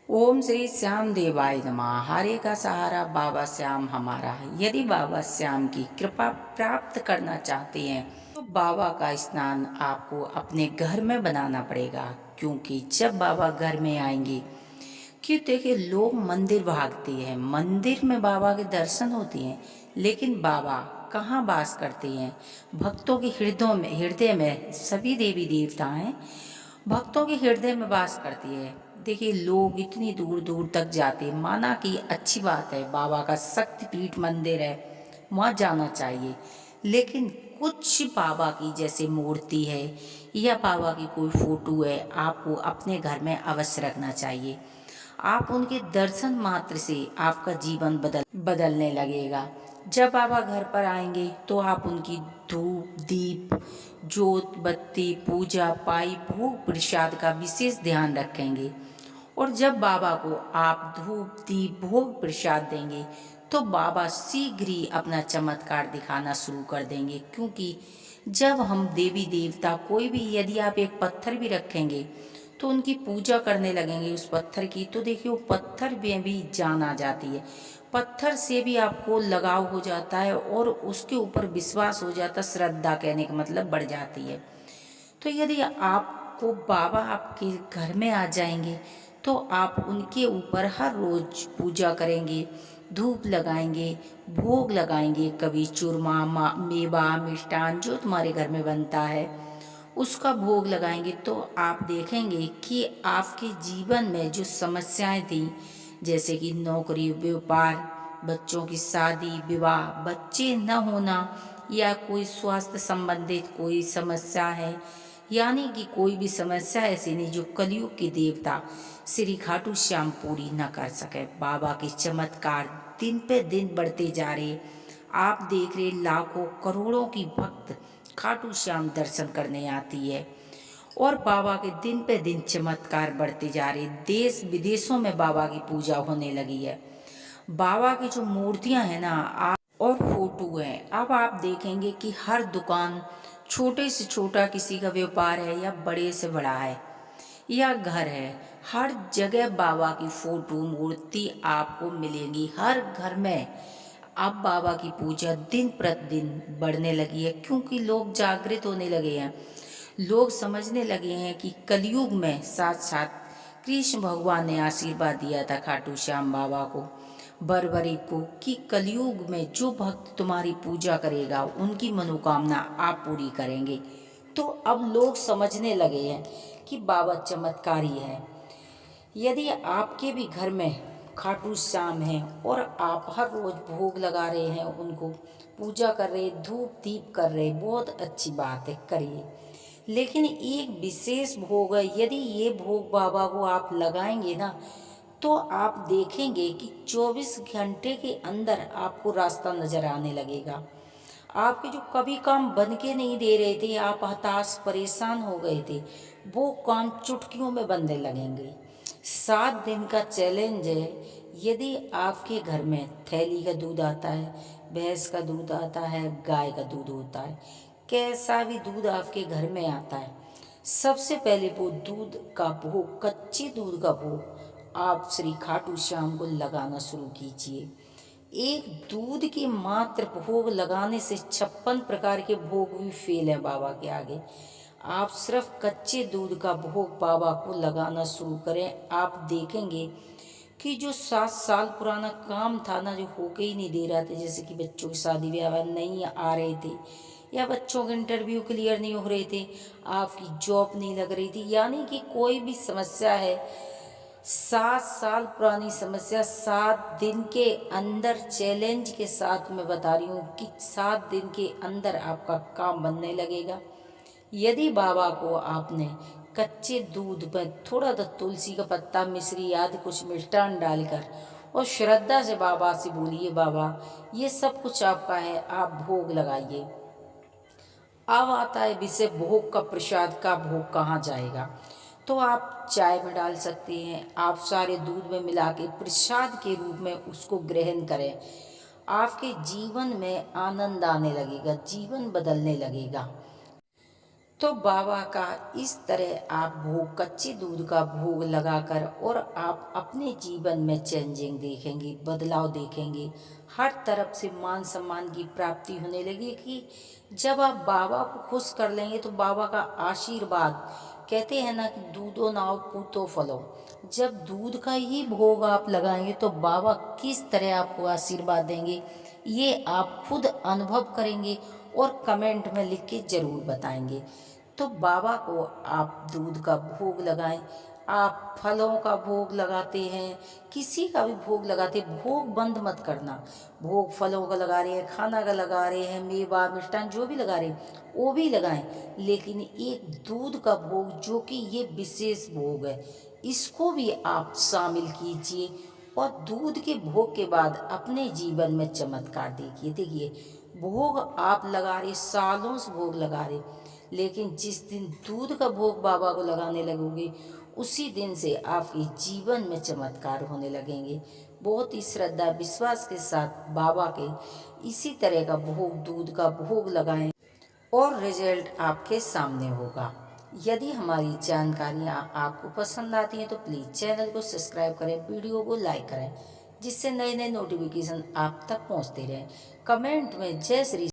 ओम श्री श्याम देवाय नमः। हरे का सहारा बाबा श्याम हमारा। यदि बाबा श्याम की कृपा प्राप्त करना चाहते हैं तो बाबा का स्नान आपको अपने घर में बनाना पड़ेगा, क्योंकि जब बाबा घर में आएंगे, कि देखिए लोग मंदिर भागते हैं, मंदिर में बाबा के दर्शन होते हैं, लेकिन बाबा कहाँ वास करते हैं? भक्तों के हृदय में सभी देवी देवता हैं, भक्तों के हृदय में वास करती है। देखिए लोग इतनी दूर दूर तक जाते हैं, माना कि अच्छी बात है, बाबा का शक्तिपीठ मंदिर है, वहाँ जाना चाहिए। लेकिन कुछ बाबा की जैसे मूर्ति है या बाबा की कोई फोटो है, आपको अपने घर में अवश्य रखना चाहिए। आप उनके दर्शन मात्र से आपका जीवन बदलने लगेगा। जब बाबा घर पर आएंगे तो आप उनकी धूप दीप जोत बत्ती पूजा पाई भोग प्रसाद का विशेष ध्यान रखेंगे। और जब बाबा को आप धूप दीप भोग प्रसाद देंगे तो बाबा शीघ्र ही अपना चमत्कार दिखाना शुरू कर देंगे, क्योंकि जब हम देवी देवता कोई भी, यदि आप एक पत्थर भी रखेंगे तो उनकी पूजा करने लगेंगे उस पत्थर की, तो देखिए वो पत्थर में भी जान आ जाती है, पत्थर से भी आपको लगाव हो जाता है और उसके ऊपर विश्वास हो जाता, श्रद्धा कहने का मतलब बढ़ जाती है। तो यदि आपको बाबा आपके घर में आ जाएंगे तो आप उनके ऊपर हर रोज पूजा करेंगे, धूप लगाएंगे, भोग लगाएंगे, कभी चूरमा मेवा मिष्ठान जो तुम्हारे घर में बनता है उसका भोग लगाएंगे, तो आप देखेंगे कि आपके जीवन में जो समस्याएं थी, जैसे कि नौकरी व्यापार बच्चों की शादी विवाह बच्चे न होना या कोई स्वास्थ्य संबंधित कोई समस्या है, यानी कि कोई भी समस्या ऐसी नहीं जो कलयुग के देवता श्री खाटू श्याम पूरी न कर सके। बाबा के चमत्कार दिन पे दिन बढ़ते जा रहे, आप देख रहे लाखों करोड़ों की भक्त खाटू श्याम दर्शन करने आती है और बाबा के दिन पे दिन चमत्कार बढ़ते जा रहे, देश विदेशों में बाबा की पूजा होने लगी है। बाबा की जो मूर्तियां हैं ना आप और फोटो है, अब आप देखेंगे कि हर दुकान, छोटे से छोटा किसी का व्यापार है या बड़े से बड़ा है या घर है, हर जगह बाबा की फोटो मूर्ति आपको मिलेंगी हर घर में। अब बाबा की पूजा दिन प्रतिदिन बढ़ने लगी है, क्योंकि लोग जागृत होने लगे हैं, लोग समझने लगे हैं कि कलयुग में साथ साथ कृष्ण भगवान ने आशीर्वाद दिया था खाटू श्याम बाबा को बरबरी को, कि कलयुग में जो भक्त तुम्हारी पूजा करेगा उनकी मनोकामना आप पूरी करेंगे। तो अब लोग समझने लगे हैं कि बाबा चमत्कारी है। यदि आपके भी घर में खाटू श्याम है और आप हर रोज भोग लगा रहे हैं, उनको पूजा कर रहे, धूप दीप कर रहे, बहुत अच्छी बात है, करिए। लेकिन एक विशेष भोग है, यदि ये भोग बाबा को आप लगाएंगे ना तो आप देखेंगे कि 24 घंटे के अंदर आपको रास्ता नजर आने लगेगा। आपके जो कभी काम बन के नहीं दे रहे थे, आप हताश परेशान हो गए थे, वो काम चुटकियों में बनने लगेंगे। 7 दिन का चैलेंज है। यदि आपके घर में थैली का दूध आता है, भैंस का दूध आता है, गाय का दूध होता है, कैसा भी दूध आपके घर में आता है, सबसे पहले वो दूध का भोग, कच्चे दूध का भोग आप श्री खाटू श्याम को लगाना शुरू कीजिए। एक दूध की मात्र भोग लगाने से 56 प्रकार के भोग भी फेल है बाबा के आगे। आप सिर्फ कच्चे दूध का भोग बाबा को लगाना शुरू करें, आप देखेंगे कि जो 7 साल पुराना काम था ना, जो होके ही नहीं दे रहा था, जैसे कि बच्चों की शादी ब्याह नहीं आ रहे थे या बच्चों के इंटरव्यू क्लियर नहीं हो रहे थे, आपकी जॉब नहीं लग रही थी, यानी कि कोई भी समस्या है, 7 साल पुरानी समस्या 7 दिन के अंदर चैलेंज के साथ मैं बता रही हूँ कि 7 दिन के अंदर आपका काम बनने लगेगा। यदि बाबा को आपने कच्चे दूध में थोड़ा सा तुलसी का पत्ता मिश्री आदि कुछ मिष्ठान डालकर और श्रद्धा से बाबा से बोलिए, बाबा ये सब कुछ आपका है, आप भोग लगाइए। अब आता है विषय भोग का, प्रसाद का भोग कहाँ जाएगा? तो आप चाय में डाल सकते हैं, आप सारे दूध में मिला के प्रसाद के रूप में उसको ग्रहण करें, आपके जीवन में आनंद आने लगेगा, जीवन बदलने लगेगा। तो बाबा का इस तरह आप भोग, कच्चे दूध का भोग लगाकर और आप अपने जीवन में चेंजिंग देखेंगे, बदलाव देखेंगे। हर तरफ से मान सम्मान की प्राप्ति होने लगेगी। जब आप बाबा को खुश कर लेंगे तो बाबा का आशीर्वाद, कहते हैं ना कि दूधो नाव पूतो फलो, जब दूध का ही भोग आप लगाएंगे तो बाबा किस तरह आपको आशीर्वाद देंगे ये आप खुद अनुभव करेंगे और कमेंट में लिख के ज़रूर बताएंगे। तो बाबा को आप दूध का भोग लगाएं, आप फलों का भोग लगाते हैं, किसी का भी भोग लगाते, भोग बंद मत करना। भोग फलों का लगा रहे हैं, खाना का लगा रहे हैं, मेवा मिष्ठान जो भी लगा रहे हैं वो भी लगाएं, लेकिन एक दूध का भोग जो कि ये विशेष भोग है इसको भी आप शामिल कीजिए और दूध के भोग के बाद अपने जीवन में चमत्कार देखिए। देखिए भोग आप लगा रहे, सालों से भोग लगा रहे, लेकिन जिस दिन दूध का भोग बाबा को लगाने लगोगे उसी दिन से आपके जीवन में चमत्कार होने लगेंगे। बहुत ही श्रद्धा विश्वास के साथ बाबा के इसी तरह का भोग, दूध का भोग लगाएं और रिजल्ट आपके सामने होगा। यदि हमारी जानकारियाँ आपको पसंद आती हैं तो प्लीज़ चैनल को सब्सक्राइब करें, वीडियो को लाइक करें, जिससे नए नए नोटिफिकेशन आप तक पहुँचते रहें। कमेंट में जय श्री